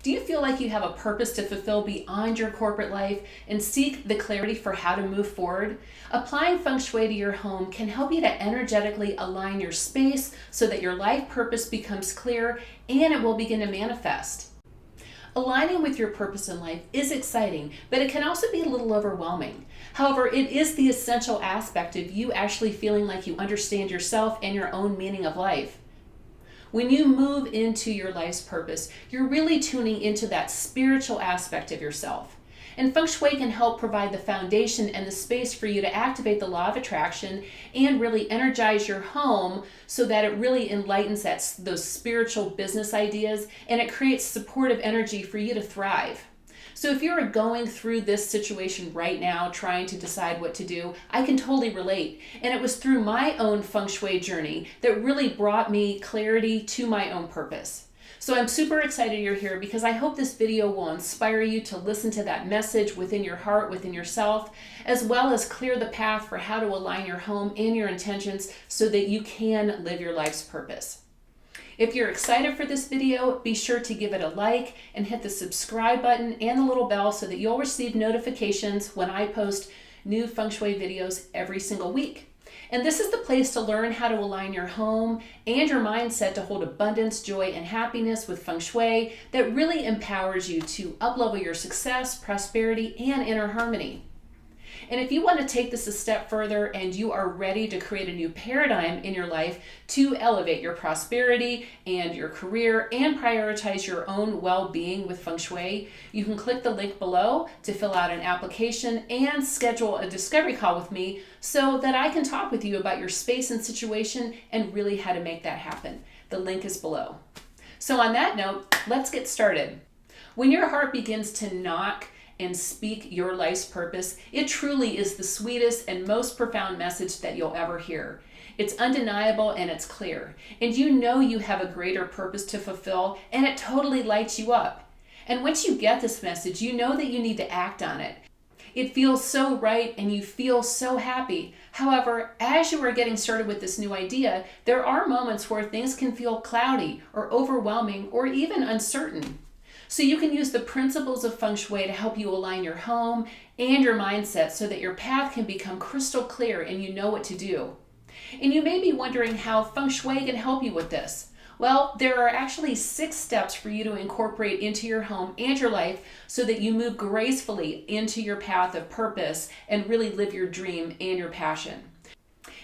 Do you feel like you have a purpose to fulfill beyond your corporate life and seek the clarity for how to move forward? Applying Feng Shui to your home can help you to energetically align your space so that your life purpose becomes clear and it will begin to manifest. Aligning with your purpose in life is exciting, but it can also be a little overwhelming. However, it is the essential aspect of you actually feeling like you understand yourself and your own meaning of life. When you move into your life's purpose, you're really tuning into that spiritual aspect of yourself. And Feng Shui can help provide the foundation and the space for you to activate the law of attraction and really energize your home so that it really enlightens those spiritual business ideas, and it creates supportive energy for you to thrive. So if you're going through this situation right now, trying to decide what to do, I can totally relate. And it was through my own Feng Shui journey that really brought me clarity to my own purpose. So I'm super excited you're here because I hope this video will inspire you to listen to that message within your heart, within yourself, as well as clear the path for how to align your home and your intentions so that you can live your life's purpose. If you're excited for this video, be sure to give it a like and hit the subscribe button and the little bell so that you'll receive notifications when I post new Feng Shui videos every single week. And this is the place to learn how to align your home and your mindset to hold abundance, joy, and happiness with Feng Shui that really empowers you to uplevel your success, prosperity, and inner harmony. And if you want to take this a step further and you are ready to create a new paradigm in your life to elevate your prosperity and your career and prioritize your own well-being with Feng Shui, you can click the link below to fill out an application and schedule a discovery call with me so that I can talk with you about your space and situation and really how to make that happen. The link is below. So on that note, let's get started. When your heart begins to knock and speak your life's purpose, it truly is the sweetest and most profound message that you'll ever hear. It's undeniable and it's clear. And you know you have a greater purpose to fulfill, and it totally lights you up. And once you get this message, you know that you need to act on it. It feels so right and you feel so happy. However, as you are getting started with this new idea, there are moments where things can feel cloudy or overwhelming or even uncertain. So you can use the principles of Feng Shui to help you align your home and your mindset so that your path can become crystal clear and you know what to do. And you may be wondering how Feng Shui can help you with this. Well, there are actually 6 steps for you to incorporate into your home and your life so that you move gracefully into your path of purpose and really live your dream and your passion.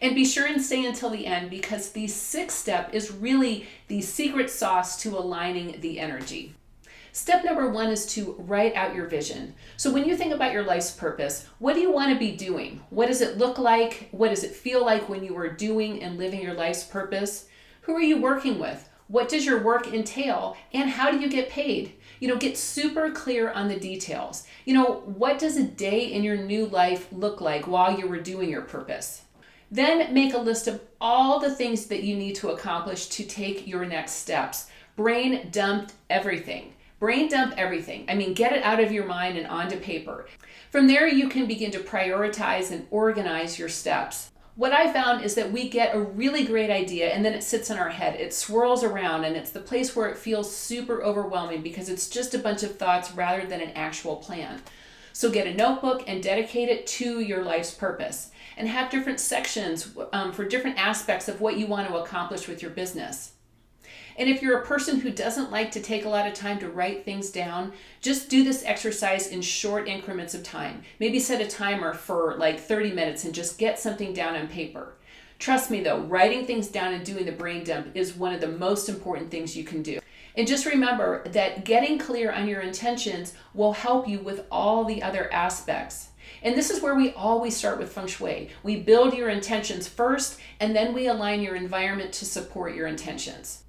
And be sure and stay until the end because the 6th step is really the secret sauce to aligning the energy. Step number 1 is to write out your vision. So when you think about your life's purpose, what do you want to be doing? What does it look like? What does it feel like when you are doing and living your life's purpose? Who are you working with? What does your work entail? And how do you get paid? Get super clear on the details. What does a day in your new life look like while you were doing your purpose? Then make a list of all the things that you need to accomplish to take your next steps. Brain dump everything. Brain dump everything. Get it out of your mind and onto paper. From there, you can begin to prioritize and organize your steps. What I found is that we get a really great idea and then it sits in our head. It swirls around and it's the place where it feels super overwhelming because it's just a bunch of thoughts rather than an actual plan. So get a notebook and dedicate it to your life's purpose and have different sections for different aspects of what you want to accomplish with your business. And if you're a person who doesn't like to take a lot of time to write things down, just do this exercise in short increments of time. Maybe set a timer for like 30 minutes and just get something down on paper. Trust me though, writing things down and doing the brain dump is one of the most important things you can do. And just remember that getting clear on your intentions will help you with all the other aspects. And this is where we always start with Feng Shui. We build your intentions first, and then we align your environment to support your intentions.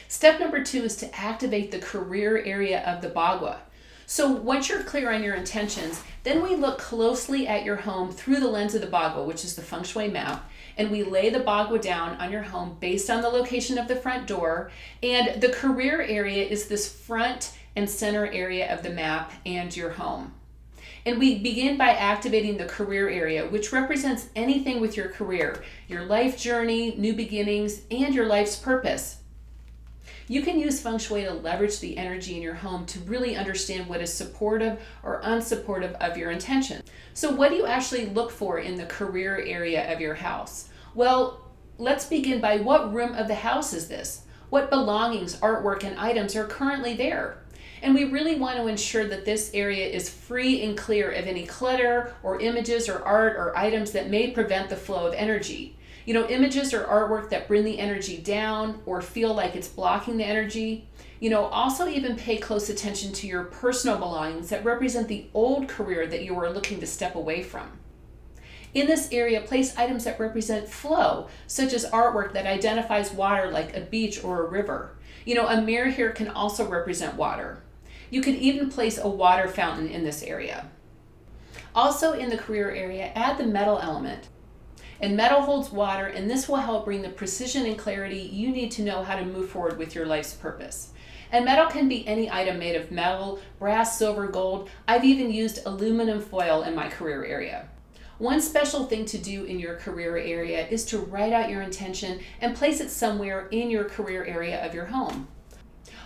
Step number 2 is to activate the career area of the Bagua. So once you're clear on your intentions, then we look closely at your home through the lens of the Bagua, which is the Feng Shui map, and we lay the Bagua down on your home based on the location of the front door. And the career area is this front and center area of the map and your home. And we begin by activating the career area, which represents anything with your career, your life journey, new beginnings, and your life's purpose. You can use Feng Shui to leverage the energy in your home to really understand what is supportive or unsupportive of your intention. So what do you actually look for in the career area of your house? Well, let's begin by what room of the house is this? What belongings, artwork, and items are currently there? And we really want to ensure that this area is free and clear of any clutter or images or art or items that may prevent the flow of energy. Images or artwork that bring the energy down or feel like it's blocking the energy. Also even pay close attention to your personal belongings that represent the old career that you are looking to step away from. In this area, place items that represent flow, such as artwork that identifies water like a beach or a river. A mirror here can also represent water. You could even place a water fountain in this area. Also in the career area, add the metal element. And metal holds water, and this will help bring the precision and clarity you need to know how to move forward with your life's purpose. And metal can be any item made of metal, brass, silver, gold. I've even used aluminum foil in my career area. One special thing to do in your career area is to write out your intention and place it somewhere in your career area of your home.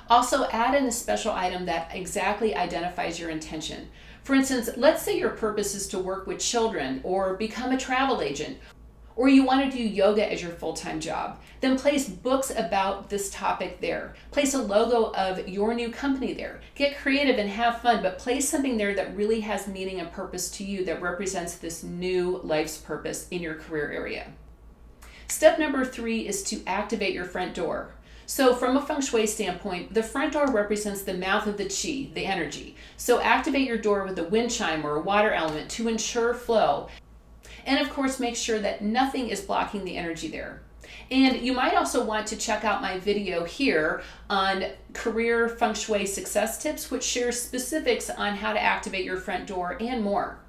Also, add in a special item that exactly identifies your intention. For instance, let's say your purpose is to work with children or become a travel agent, or you want to do yoga as your full-time job. Then place books about this topic there. Place a logo of your new company there. Get creative and have fun, but place something there that really has meaning and purpose to you that represents this new life's purpose in your career area. Step number 3 is to activate your front door. So from a Feng Shui standpoint, the front door represents the mouth of the qi, the energy. So activate your door with a wind chime or a water element to ensure flow. And of course, make sure that nothing is blocking the energy there. And you might also want to check out my video here on career Feng Shui success tips, which shares specifics on how to activate your front door and more.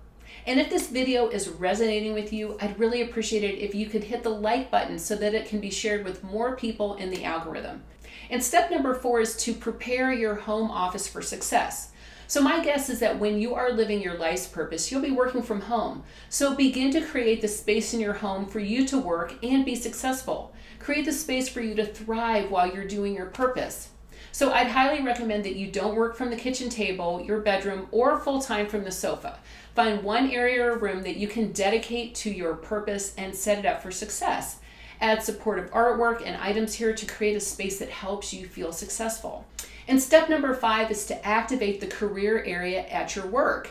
And if this video is resonating with you, I'd really appreciate it if you could hit the like button so that it can be shared with more people in the algorithm. And step number 4 is to prepare your home office for success. So my guess is that when you are living your life's purpose, you'll be working from home. So begin to create the space in your home for you to work and be successful. Create the space for you to thrive while you're doing your purpose. So I'd highly recommend that you don't work from the kitchen table, your bedroom, or full-time from the sofa. Find one area or room that you can dedicate to your purpose and set it up for success. Add supportive artwork and items here to create a space that helps you feel successful. And step number 5 is to activate the career area at your work.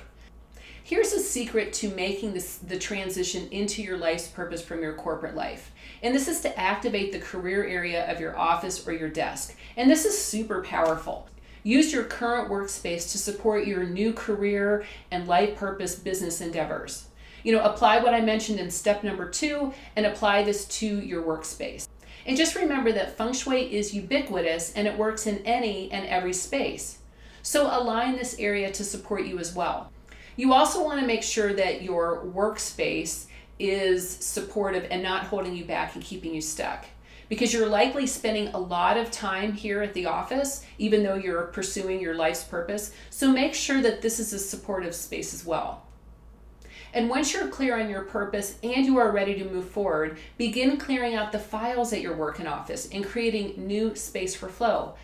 Here's a secret to making the transition into your life's purpose from your corporate life. And this is to activate the career area of your office or your desk. And this is super powerful. Use your current workspace to support your new career and life purpose business endeavors. Apply what I mentioned in step number 2 and apply this to your workspace. And just remember that Feng Shui is ubiquitous and it works in any and every space. So align this area to support you as well. You also want to make sure that your workspace is supportive and not holding you back and keeping you stuck. Because you're likely spending a lot of time here at the office, even though you're pursuing your life's purpose. So make sure that this is a supportive space as well. And once you're clear on your purpose and you are ready to move forward, begin clearing out the files at your work and office and creating new space for flow.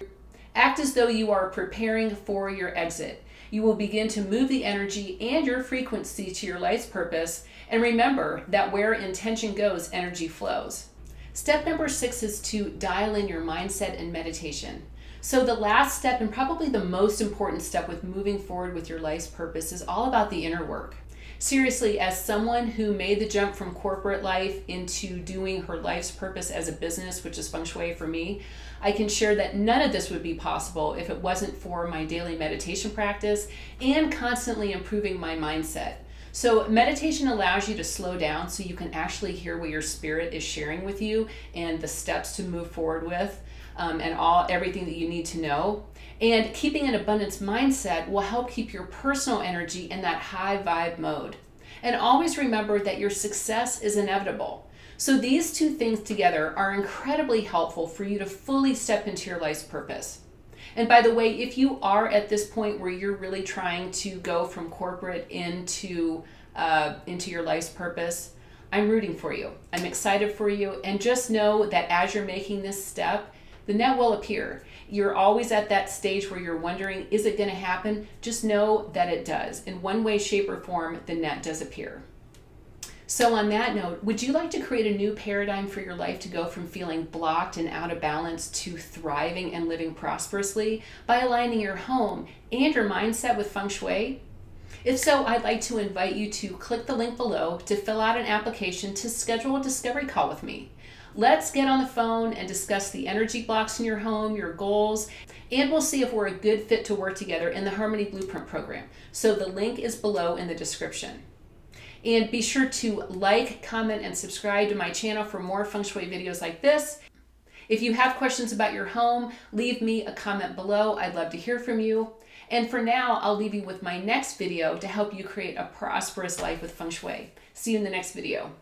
Act as though you are preparing for your exit. You will begin to move the energy and your frequency to your life's purpose. And remember that where intention goes, energy flows. Step number 6 is to dial in your mindset and meditation. So the last step, and probably the most important step with moving forward with your life's purpose, is all about the inner work. Seriously, as someone who made the jump from corporate life into doing her life's purpose as a business, which is Feng Shui for me, I can share that none of this would be possible if it wasn't for my daily meditation practice and constantly improving my mindset. So meditation allows you to slow down so you can actually hear what your spirit is sharing with you and the steps to move forward with and everything that you need to know. And keeping an abundance mindset will help keep your personal energy in that high vibe mode. And always remember that your success is inevitable. So these two things together are incredibly helpful for you to fully step into your life's purpose. And by the way, if you are at this point where you're really trying to go from corporate into your life's purpose, I'm rooting for you. I'm excited for you. And just know that as you're making this step, The net will appear. You're always at that stage where you're wondering, is it going to happen? Just know that it does. In one way, shape, or form, the net does appear. So on that note, would you like to create a new paradigm for your life to go from feeling blocked and out of balance to thriving and living prosperously by aligning your home and your mindset with Feng Shui? If so, I'd like to invite you to click the link below to fill out an application to schedule a discovery call with me. Let's get on the phone and discuss the energy blocks in your home, your goals, and we'll see if we're a good fit to work together in the Harmony Blueprint program. So the link is below in the description. And be sure to like, comment, and subscribe to my channel for more Feng Shui videos like this. If you have questions about your home, leave me a comment below. I'd love to hear from you. And for now, I'll leave you with my next video to help you create a prosperous life with Feng Shui. See you in the next video.